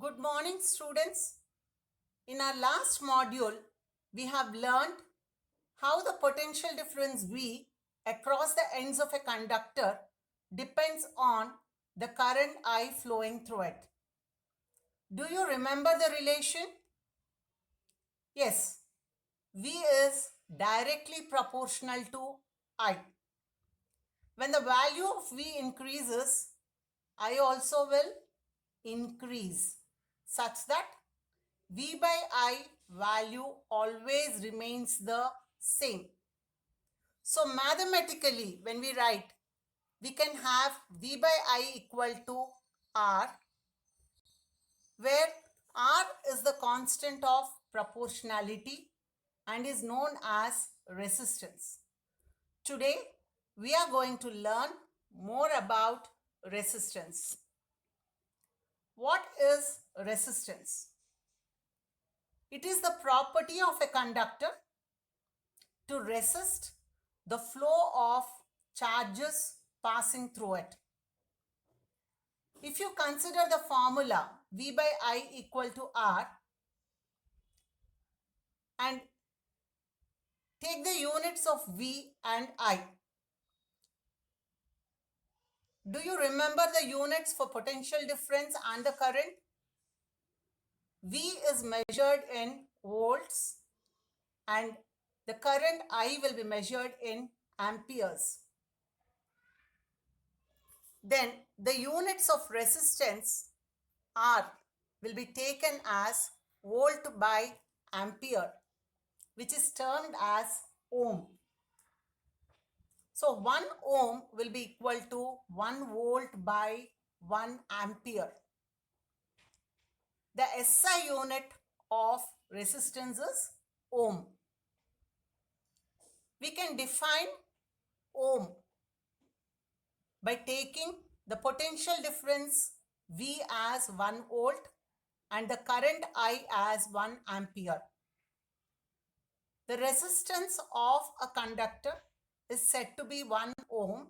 Good morning, students. In our last module, we have learned how the potential difference V across the ends of a conductor depends on the current I flowing through it. Do you remember the relation? Yes, V is directly proportional to I. When the value of V increases, I also will increase such that V by I value always remains the same. So mathematically, when we write, we can have V by I equal to R, where R is the constant of proportionality and is known as resistance. Today, we are going to learn more about resistance. What is resistance? It is the property of a conductor to resist the flow of charges passing through it. If you consider the formula V by I equal to R and take the units of V and I, do you remember the units for potential difference and the current? V is measured in volts and the current I will be measured in amperes. Then the units of resistance R will be taken as volt by ampere, which is termed as ohm. So 1 ohm will be equal to 1 volt by 1 ampere. The SI unit of resistance is ohm. We can define ohm by taking the potential difference V as 1 volt and the current I as 1 ampere. The resistance of a conductor is said to be 1 ohm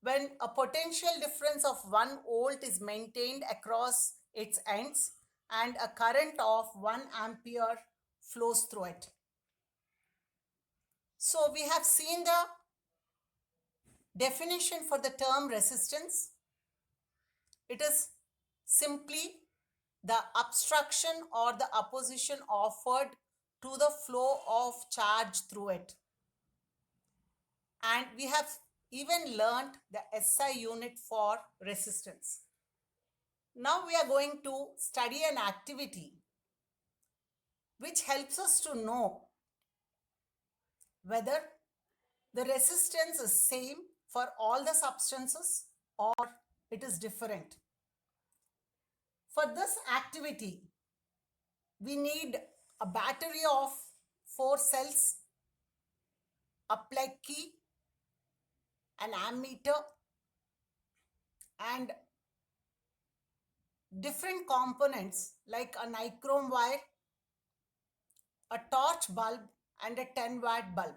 when a potential difference of 1 volt is maintained across its ends and a current of 1 ampere flows through it. So we have seen the definition for the term resistance. It is simply the obstruction or the opposition offered to the flow of charge through it. And we have even learned the SI unit for resistance. Now we are going to study an activity which helps us to know whether the resistance is same for all the substances or it is different. For this activity, we need a battery of 4 cells, a plug key, an ammeter, and different components like a nichrome wire, a torch bulb, and a 10-watt bulb.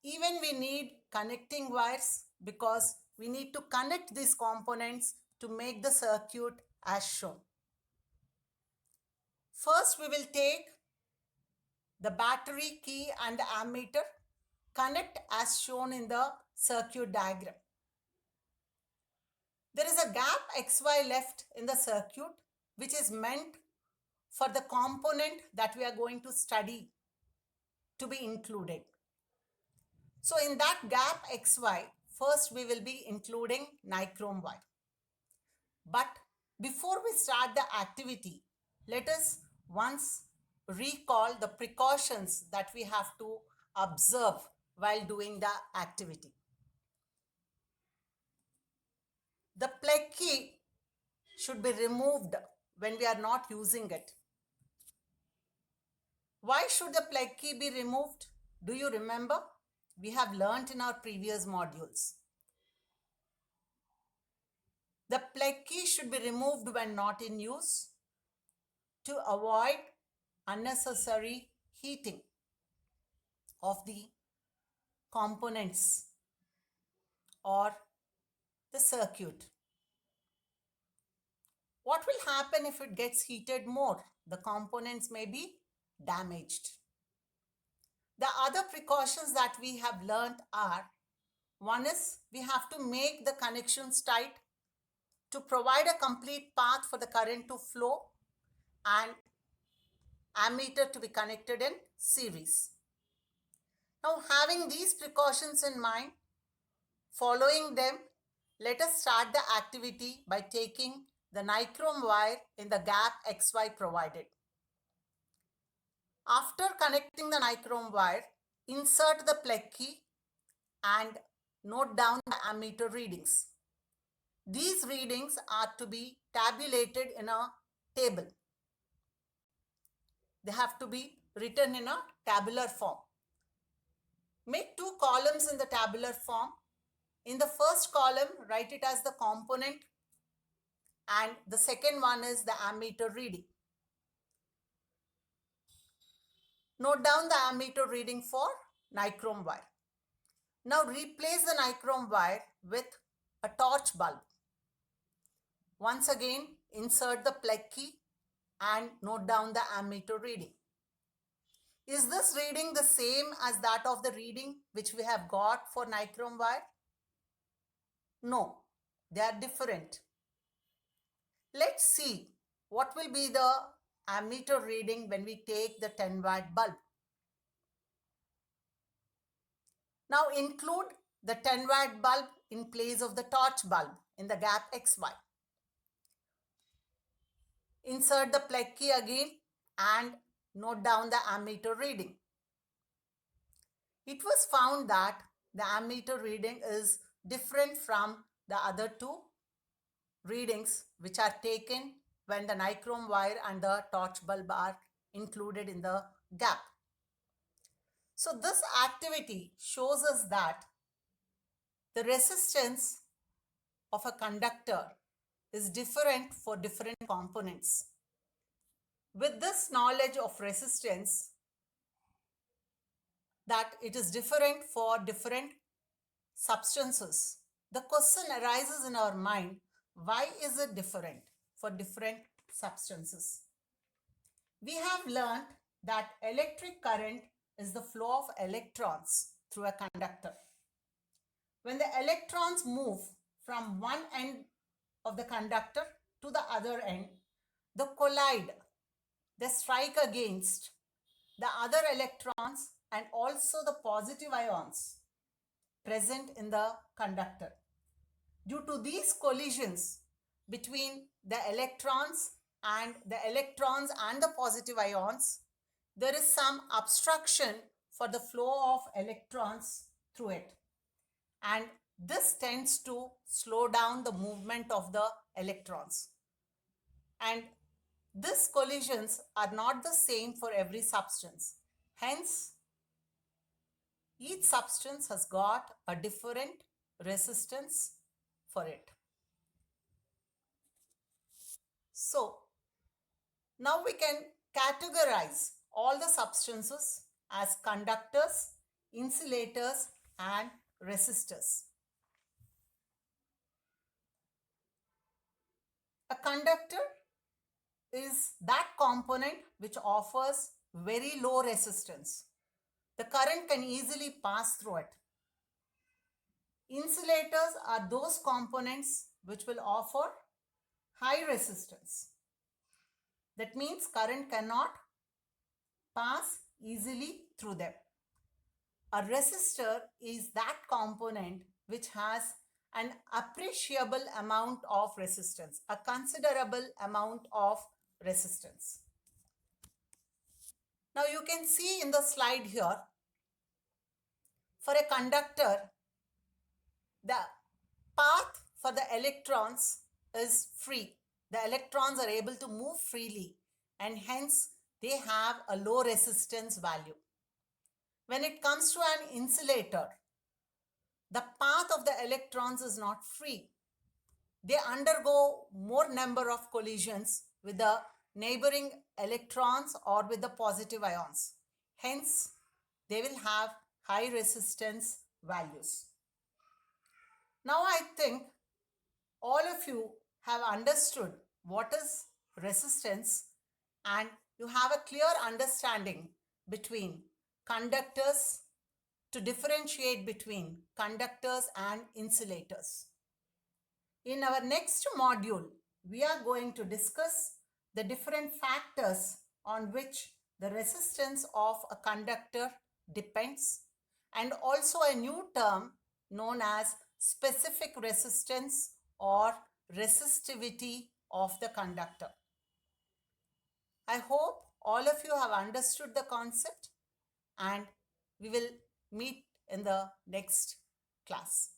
Even we need connecting wires because we need to connect these components to make the circuit as shown. First, we will take the battery, key, and the ammeter, connect as shown in the circuit diagram. There is a gap XY left in the circuit which is meant for the component that we are going to study to be included. So in that gap XY, first we will be including nichrome wire. But before we start the activity, let us once recall the precautions that we have to observe while doing the activity. The plug key should be removed when we are not using it. Why should the plug key be removed? Do you remember? We have learnt in our previous modules. The plug key should be removed when not in use to avoid unnecessary heating of the components or the circuit. What will happen if it gets heated more? The components may be damaged. The other precautions that we have learned are, one is we have to make the connections tight to provide a complete path for the current to flow and ammeter to be connected in series. Now, having these precautions in mind, following them, let us start the activity by taking the nichrome wire in the gap XY provided. After connecting the nichrome wire, insert the plug key and note down the ammeter readings. These readings are to be tabulated in a table. They have to be written in a tabular form. Make two columns in the tabular form. In the first column, write it as the component, and the second one is the ammeter reading. Note down the ammeter reading for nichrome wire. Now replace the nichrome wire with a torch bulb. Once again, insert the plug key and note down the ammeter reading. Is this reading the same as that of the reading which we have got for nichrome wire? No, they are different. Let's see what will be the ammeter reading when we take the 10-watt bulb. Now include the 10-watt bulb in place of the torch bulb in the gap XY. Insert the plug key again and note down the ammeter reading. It was found that the ammeter reading is different from the other two readings which are taken when the nichrome wire and the torch bulb are included in the gap. So this activity shows us that the resistance of a conductor is different for different components. With this knowledge of resistance, that it is different for different substances, the question arises in our mind, why is it different for different substances? We have learned that electric current is the flow of electrons through a conductor. When the electrons move from one end of the conductor to the other end, they collide, they strike against the other electrons and also the positive ions present in the conductor. Due to these collisions between the electrons and the positive ions, there is some obstruction for the flow of electrons through it. And this tends to slow down the movement of the electrons. And these collisions are not the same for every substance. Hence, each substance has got a different resistance for it. So, now we can categorize all the substances as conductors, insulators, and resistors. A conductor is that component which offers very low resistance. The current can easily pass through it. Insulators are those components which will offer high resistance. That means current cannot pass easily through them. A resistor is that component which has an appreciable amount of resistance, a considerable amount of resistance. Now you can see in the slide here, for a conductor, the path for the electrons is free. The electrons are able to move freely and hence they have a low resistance value. When it comes to an insulator, the path of the electrons is not free. They undergo more number of collisions with the neighboring electrons or with the positive ions. Hence, they will have high resistance values. Now I think all of you have understood what is resistance and you have a clear understanding between conductors, to differentiate between conductors and insulators. In our next module, we are going to discuss the different factors on which the resistance of a conductor depends, and also a new term known as specific resistance or resistivity of the conductor. I hope all of you have understood the concept, and we will meet in the next class.